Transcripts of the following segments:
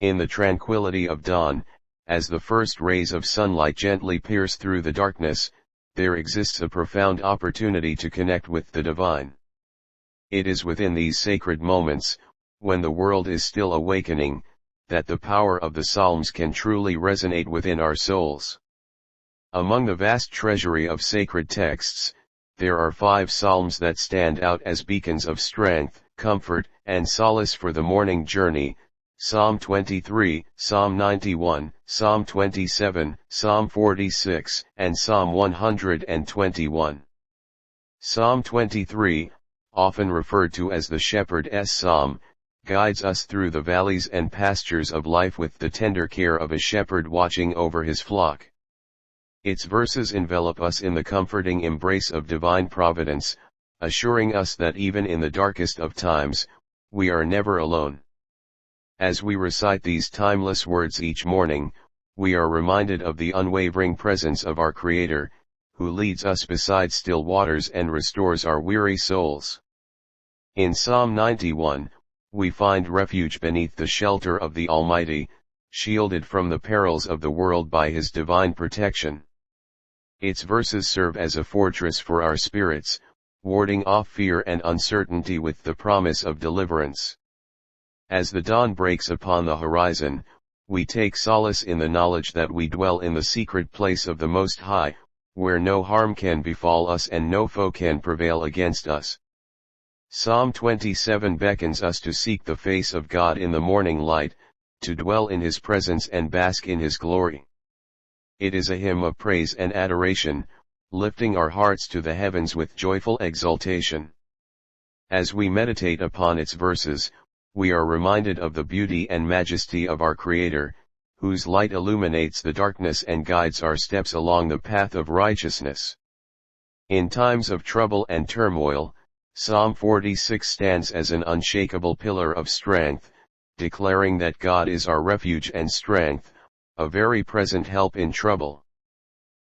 In the tranquility of dawn, as the first rays of sunlight gently pierce through the darkness, there exists a profound opportunity to connect with the divine. It is within these sacred moments, when the world is still awakening, that the power of the Psalms can truly resonate within our souls. Among the vast treasury of sacred texts, there are 5 Psalms that stand out as beacons of strength, comfort, and solace for the morning journey: Psalm 23, Psalm 91, Psalm 27, Psalm 46, and Psalm 121. Psalm 23, often referred to as the Shepherd's Psalm, guides us through the valleys and pastures of life with the tender care of a shepherd watching over his flock. Its verses envelop us in the comforting embrace of divine providence, assuring us that even in the darkest of times, we are never alone. As we recite these timeless words each morning, we are reminded of the unwavering presence of our Creator, who leads us beside still waters and restores our weary souls. In Psalm 91, we find refuge beneath the shelter of the Almighty, shielded from the perils of the world by His divine protection. Its verses serve as a fortress for our spirits, warding off fear and uncertainty with the promise of deliverance. As the dawn breaks upon the horizon, we take solace in the knowledge that we dwell in the secret place of the Most High, where no harm can befall us and no foe can prevail against us. Psalm 27 beckons us to seek the face of God in the morning light, to dwell in His presence and bask in His glory. It is a hymn of praise and adoration, lifting our hearts to the heavens with joyful exultation. As we meditate upon its verses, we are reminded of the beauty and majesty of our Creator, whose light illuminates the darkness and guides our steps along the path of righteousness. In times of trouble and turmoil, Psalm 46 stands as an unshakable pillar of strength, declaring that God is our refuge and strength, a very present help in trouble.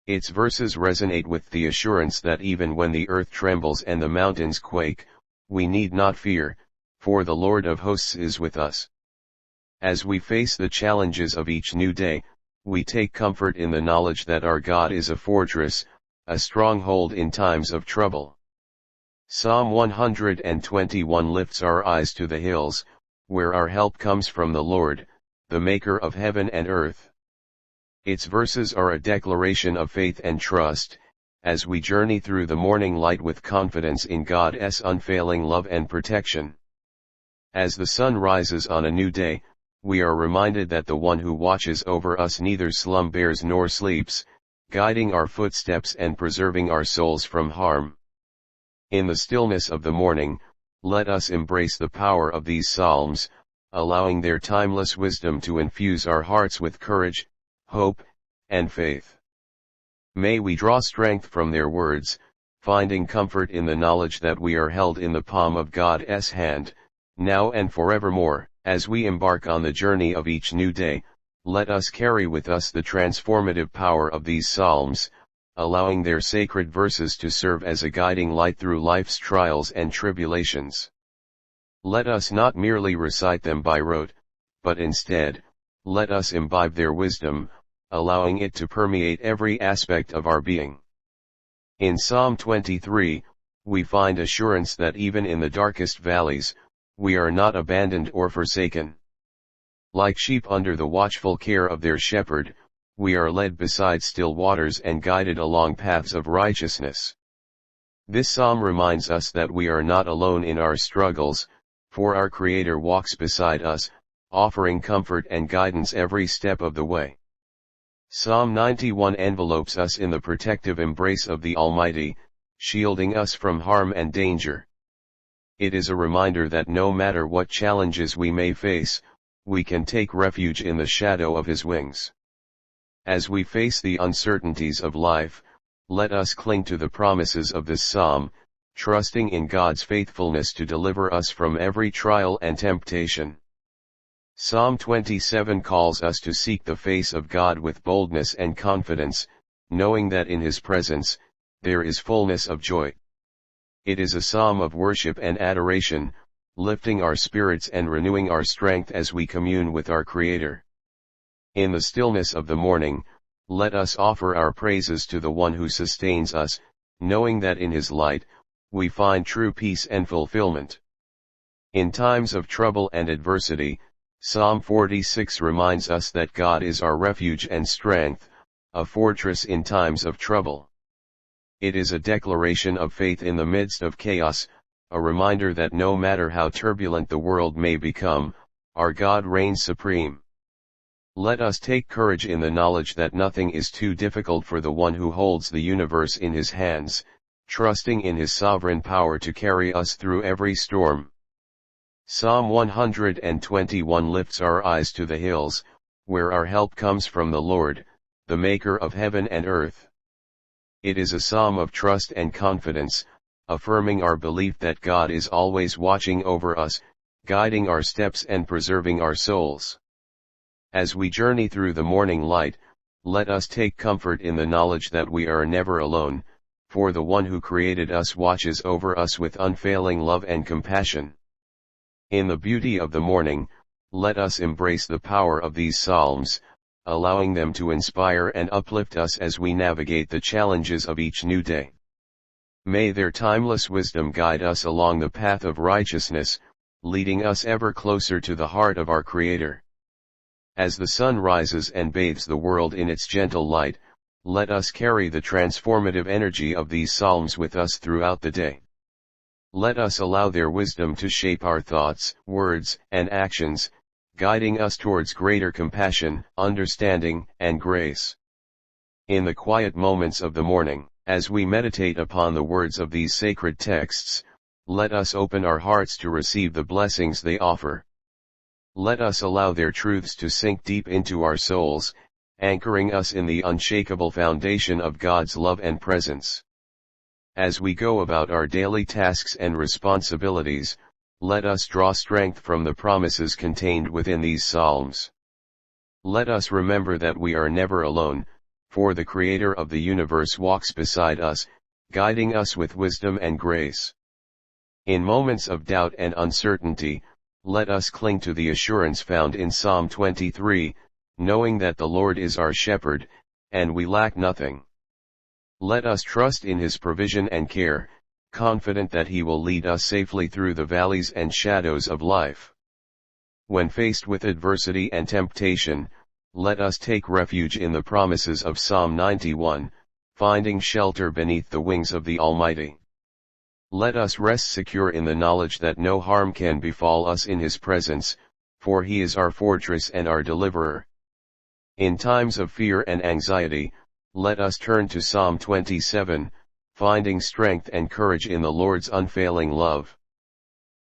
Its verses resonate with the assurance that even when the earth trembles and the mountains quake, we need not fear, for the Lord of hosts is with us. As we face the challenges of each new day, we take comfort in the knowledge that our God is a fortress, a stronghold in times of trouble. Psalm 121 lifts our eyes to the hills, where our help comes from the Lord, the Maker of heaven and earth. Its verses are a declaration of faith and trust, as we journey through the morning light with confidence in God's unfailing love and protection. As the sun rises on a new day, we are reminded that the one who watches over us neither slumbers nor sleeps, guiding our footsteps and preserving our souls from harm. In the stillness of the morning, let us embrace the power of these psalms, allowing their timeless wisdom to infuse our hearts with courage, hope, and faith. May we draw strength from their words, finding comfort in the knowledge that we are held in the palm of God's hand, now and forevermore. As we embark on the journey of each new day, let us carry with us the transformative power of these psalms, allowing their sacred verses to serve as a guiding light through life's trials and tribulations. Let us not merely recite them by rote, but instead, let us imbibe their wisdom, allowing it to permeate every aspect of our being. In Psalm 23, we find assurance that even in the darkest valleys, we are not abandoned or forsaken. Like sheep under the watchful care of their shepherd, we are led beside still waters and guided along paths of righteousness. This psalm reminds us that we are not alone in our struggles, for our Creator walks beside us, offering comfort and guidance every step of the way. Psalm 91 envelopes us in the protective embrace of the Almighty, shielding us from harm and danger. It is a reminder that no matter what challenges we may face, we can take refuge in the shadow of His wings. As we face the uncertainties of life, let us cling to the promises of this psalm, trusting in God's faithfulness to deliver us from every trial and temptation. Psalm 27 calls us to seek the face of God with boldness and confidence, knowing that in His presence, there is fullness of joy. It is a psalm of worship and adoration, lifting our spirits and renewing our strength as we commune with our Creator. In the stillness of the morning, let us offer our praises to the One who sustains us, knowing that in His light, we find true peace and fulfillment. In times of trouble and adversity, Psalm 46 reminds us that God is our refuge and strength, a fortress in times of trouble. It is a declaration of faith in the midst of chaos, a reminder that no matter how turbulent the world may become, our God reigns supreme. Let us take courage in the knowledge that nothing is too difficult for the One who holds the universe in His hands, trusting in His sovereign power to carry us through every storm. Psalm 121 lifts our eyes to the hills, where our help comes from the Lord, the Maker of heaven and earth. It is a psalm of trust and confidence, affirming our belief that God is always watching over us, guiding our steps and preserving our souls. As we journey through the morning light, let us take comfort in the knowledge that we are never alone, for the One who created us watches over us with unfailing love and compassion. In the beauty of the morning, let us embrace the power of these psalms, allowing them to inspire and uplift us as we navigate the challenges of each new day. May their timeless wisdom guide us along the path of righteousness, leading us ever closer to the heart of our Creator. As the sun rises and bathes the world in its gentle light, let us carry the transformative energy of these psalms with us throughout the day. Let us allow their wisdom to shape our thoughts, words, and actions, guiding us towards greater compassion, understanding, and grace. In the quiet moments of the morning, as we meditate upon the words of these sacred texts, let us open our hearts to receive the blessings they offer. Let us allow their truths to sink deep into our souls, anchoring us in the unshakable foundation of God's love and presence. As we go about our daily tasks and responsibilities, let us draw strength from the promises contained within these psalms. Let us remember that we are never alone, for the Creator of the universe walks beside us, guiding us with wisdom and grace. In moments of doubt and uncertainty, let us cling to the assurance found in Psalm 23, knowing that the Lord is our shepherd, and we lack nothing. Let us trust in His provision and care, confident that He will lead us safely through the valleys and shadows of life. When faced with adversity and temptation, let us take refuge in the promises of Psalm 91, finding shelter beneath the wings of the Almighty. Let us rest secure in the knowledge that no harm can befall us in His presence, for He is our fortress and our deliverer. In times of fear and anxiety, let us turn to Psalm 27, finding strength and courage in the Lord's unfailing love.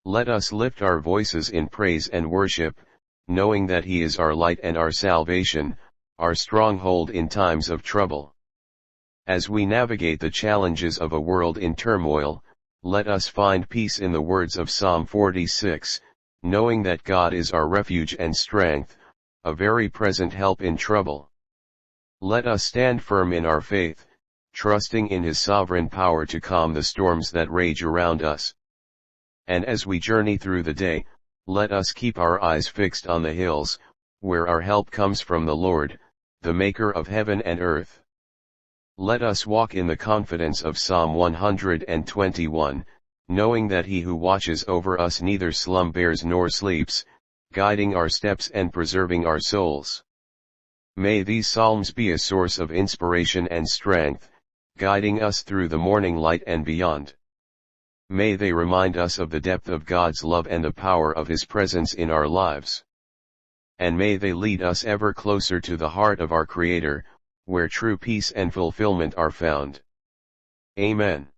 Let us lift our voices in praise and worship, knowing that He is our light and our salvation, our stronghold in times of trouble. As we navigate the challenges of a world in turmoil, let us find peace in the words of Psalm 46, knowing that God is our refuge and strength, a very present help in trouble. Let us stand firm in our faith, trusting in His sovereign power to calm the storms that rage around us. And as we journey through the day, let us keep our eyes fixed on the hills, where our help comes from the Lord, the Maker of heaven and earth. Let us walk in the confidence of Psalm 121, knowing that He who watches over us neither slumbers nor sleeps, guiding our steps and preserving our souls. May these psalms be a source of inspiration and strength, guiding us through the morning light and beyond. May they remind us of the depth of God's love and the power of His presence in our lives. And may they lead us ever closer to the heart of our Creator, where true peace and fulfillment are found. Amen.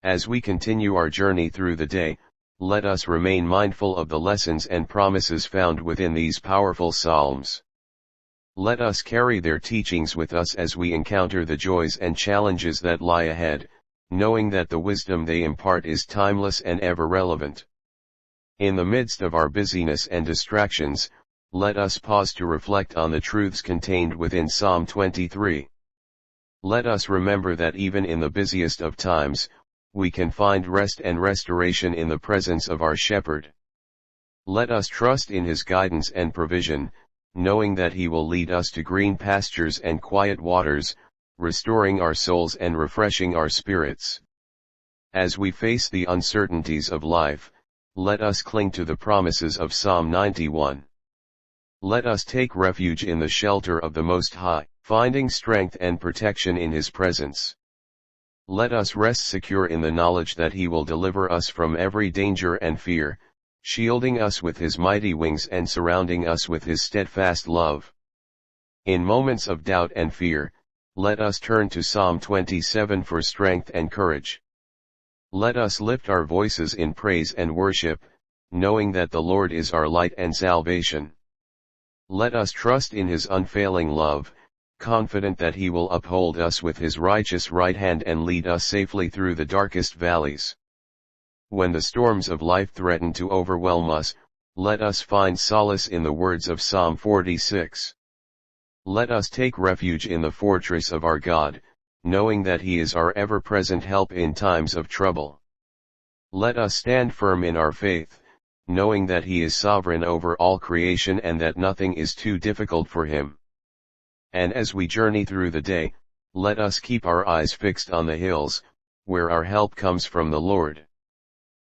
As we continue our journey through the day, let us remain mindful of the lessons and promises found within these powerful psalms. Let us carry their teachings with us as we encounter the joys and challenges that lie ahead, knowing that the wisdom they impart is timeless and ever relevant. In the midst of our busyness and distractions, let us pause to reflect on the truths contained within Psalm 23. Let us remember that even in the busiest of times, we can find rest and restoration in the presence of our Shepherd. Let us trust in His guidance and provision, knowing that He will lead us to green pastures and quiet waters, restoring our souls and refreshing our spirits. As we face the uncertainties of life, let us cling to the promises of Psalm 91. Let us take refuge in the shelter of the Most High, finding strength and protection in His presence. Let us rest secure in the knowledge that He will deliver us from every danger and fear, shielding us with His mighty wings and surrounding us with His steadfast love. In moments of doubt and fear, let us turn to Psalm 27 for strength and courage. Let us lift our voices in praise and worship, knowing that the Lord is our light and salvation. Let us trust in His unfailing love, confident that He will uphold us with His righteous right hand and lead us safely through the darkest valleys. When the storms of life threaten to overwhelm us, let us find solace in the words of Psalm 46. Let us take refuge in the fortress of our God, knowing that He is our ever-present help in times of trouble. Let us stand firm in our faith, knowing that He is sovereign over all creation and that nothing is too difficult for Him. And as we journey through the day, let us keep our eyes fixed on the hills, where our help comes from the Lord.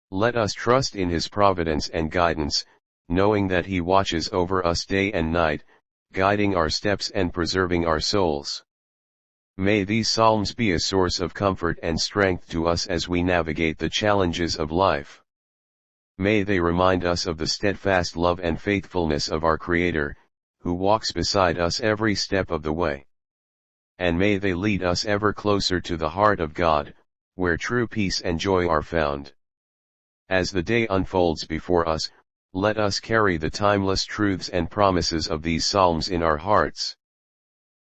Let us trust in His providence and guidance, knowing that He watches over us day and night, guiding our steps and preserving our souls. May these psalms be a source of comfort and strength to us as we navigate the challenges of life. May they remind us of the steadfast love and faithfulness of our Creator, who walks beside us every step of the way. And may they lead us ever closer to the heart of God, where true peace and joy are found. As the day unfolds before us, let us carry the timeless truths and promises of these psalms in our hearts.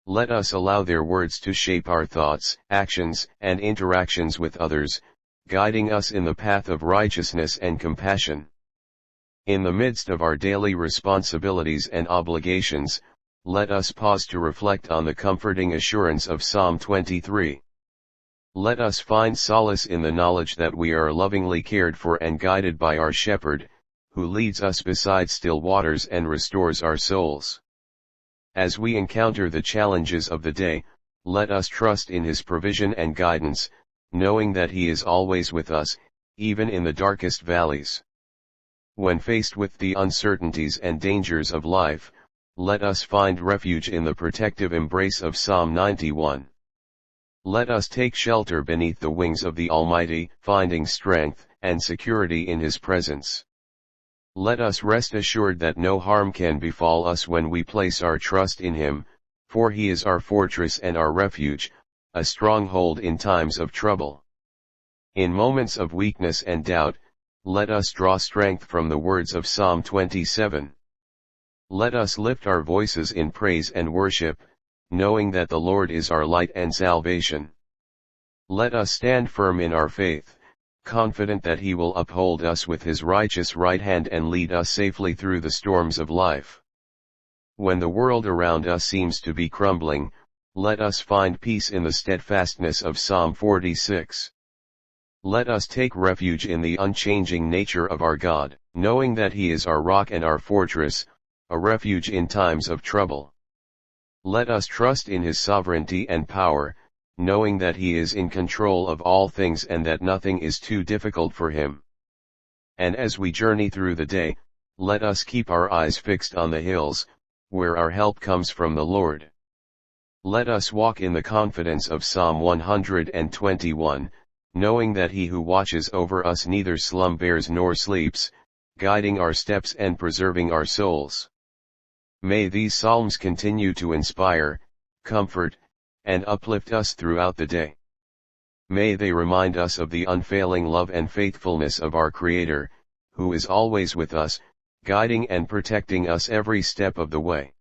Let us allow their words to shape our thoughts, actions, and interactions with others, guiding us in the path of righteousness and compassion. In the midst of our daily responsibilities and obligations, let us pause to reflect on the comforting assurance of Psalm 23. Let us find solace in the knowledge that we are lovingly cared for and guided by our Shepherd, who leads us beside still waters and restores our souls. As we encounter the challenges of the day, let us trust in His provision and guidance, knowing that He is always with us, even in the darkest valleys. When faced with the uncertainties and dangers of life, let us find refuge in the protective embrace of Psalm 91. Let us take shelter beneath the wings of the Almighty, finding strength and security in His presence. Let us rest assured that no harm can befall us when we place our trust in Him, for He is our fortress and our refuge, a stronghold in times of trouble. In moments of weakness and doubt, let us draw strength from the words of Psalm 27. Let us lift our voices in praise and worship, knowing that the Lord is our light and salvation. Let us stand firm in our faith, confident that He will uphold us with His righteous right hand and lead us safely through the storms of life. When the world around us seems to be crumbling, let us find peace in the steadfastness of Psalm 46. Let us take refuge in the unchanging nature of our God, knowing that He is our rock and our fortress, a refuge in times of trouble. Let us trust in His sovereignty and power, knowing that He is in control of all things and that nothing is too difficult for Him. And as we journey through the day, let us keep our eyes fixed on the hills, where our help comes from the Lord. Let us walk in the confidence of Psalm 121, knowing that He who watches over us neither slumbers nor sleeps, guiding our steps and preserving our souls. May these psalms continue to inspire, comfort, and uplift us throughout the day. May they remind us of the unfailing love and faithfulness of our Creator, who is always with us, guiding and protecting us every step of the way.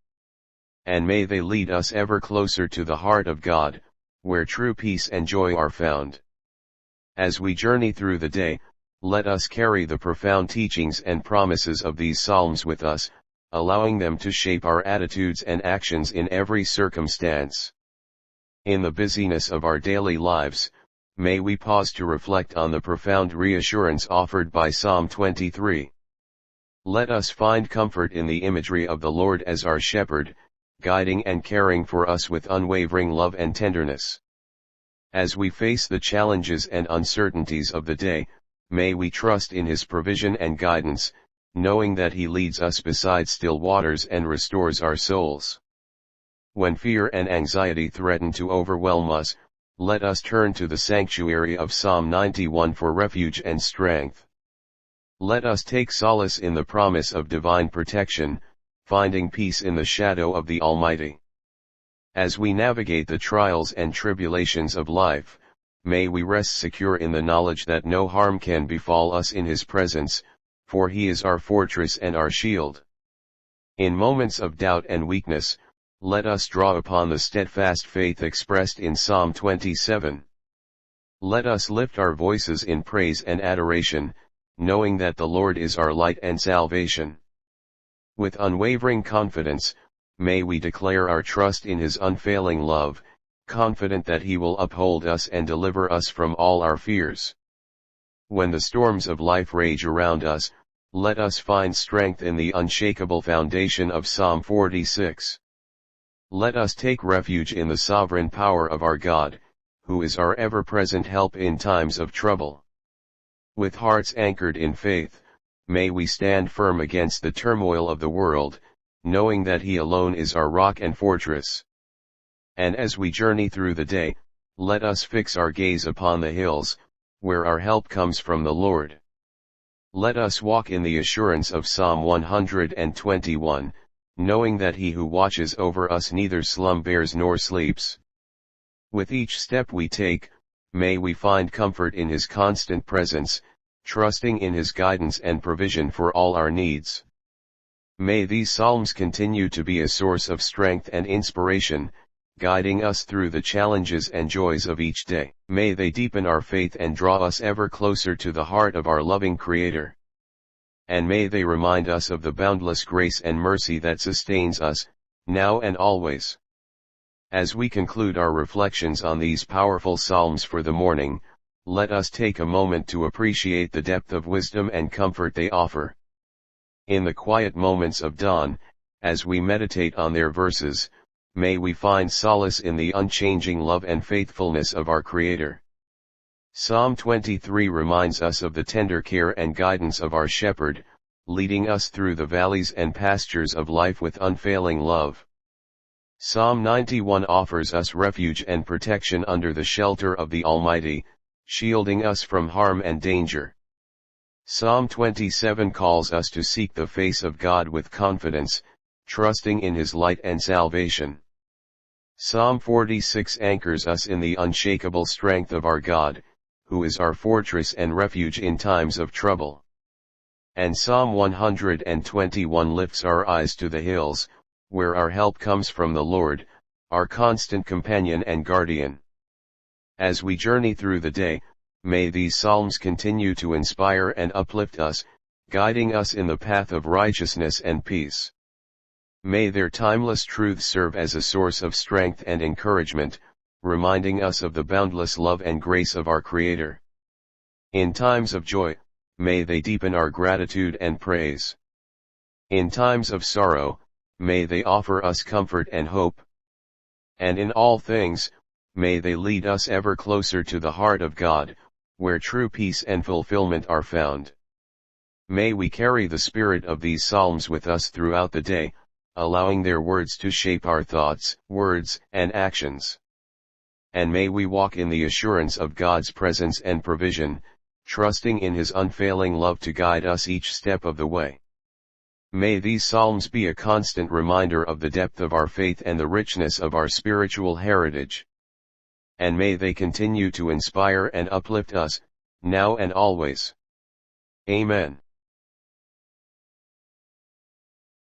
And may they lead us ever closer to the heart of God, where true peace and joy are found. As we journey through the day, let us carry the profound teachings and promises of these psalms with us, allowing them to shape our attitudes and actions in every circumstance. In the busyness of our daily lives, may we pause to reflect on the profound reassurance offered by Psalm 23. Let us find comfort in the imagery of the Lord as our shepherd, guiding and caring for us with unwavering love and tenderness. As we face the challenges and uncertainties of the day, may we trust in His provision and guidance, knowing that He leads us beside still waters and restores our souls. When fear and anxiety threaten to overwhelm us, let us turn to the sanctuary of Psalm 91 for refuge and strength. Let us take solace in the promise of divine protection, finding peace in the shadow of the Almighty. As we navigate the trials and tribulations of life, may we rest secure in the knowledge that no harm can befall us in His presence, for He is our fortress and our shield. In moments of doubt and weakness, let us draw upon the steadfast faith expressed in Psalm 27. Let us lift our voices in praise and adoration, knowing that the Lord is our light and salvation. With unwavering confidence, may we declare our trust in His unfailing love, confident that He will uphold us and deliver us from all our fears. When the storms of life rage around us, let us find strength in the unshakable foundation of Psalm 46. Let us take refuge in the sovereign power of our God, who is our ever-present help in times of trouble. With hearts anchored in faith, may we stand firm against the turmoil of the world, knowing that He alone is our rock and fortress. And as we journey through the day, let us fix our gaze upon the hills, where our help comes from the Lord. Let us walk in the assurance of Psalm 121, knowing that He who watches over us neither slumbers nor sleeps. With each step we take, may we find comfort in His constant presence, trusting in His guidance and provision for all our needs. May these psalms continue to be a source of strength and inspiration, guiding us through the challenges and joys of each day. May they deepen our faith and draw us ever closer to the heart of our loving Creator. And may they remind us of the boundless grace and mercy that sustains us, now and always. As we conclude our reflections on these powerful psalms for the morning, let us take a moment to appreciate the depth of wisdom and comfort they offer. In the quiet moments of dawn, as we meditate on their verses, may we find solace in the unchanging love and faithfulness of our Creator. Psalm 23 reminds us of the tender care and guidance of our Shepherd, leading us through the valleys and pastures of life with unfailing love. Psalm 91 offers us refuge and protection under the shelter of the Almighty, shielding us from harm and danger. Psalm 27 calls us to seek the face of God with confidence, trusting in His light and salvation. Psalm 46 anchors us in the unshakable strength of our God, who is our fortress and refuge in times of trouble. And Psalm 121 lifts our eyes to the hills, where our help comes from the Lord, our constant companion and guardian. As we journey through the day, may these psalms continue to inspire and uplift us, guiding us in the path of righteousness and peace. May their timeless truths serve as a source of strength and encouragement, reminding us of the boundless love and grace of our Creator. In times of joy, may they deepen our gratitude and praise. In times of sorrow, may they offer us comfort and hope. And in all things, may they lead us ever closer to the heart of God, where true peace and fulfillment are found. May we carry the spirit of these psalms with us throughout the day, allowing their words to shape our thoughts, words, and actions. And may we walk in the assurance of God's presence and provision, trusting in His unfailing love to guide us each step of the way. May these psalms be a constant reminder of the depth of our faith and the richness of our spiritual heritage. And may they continue to inspire and uplift us, now and always. Amen.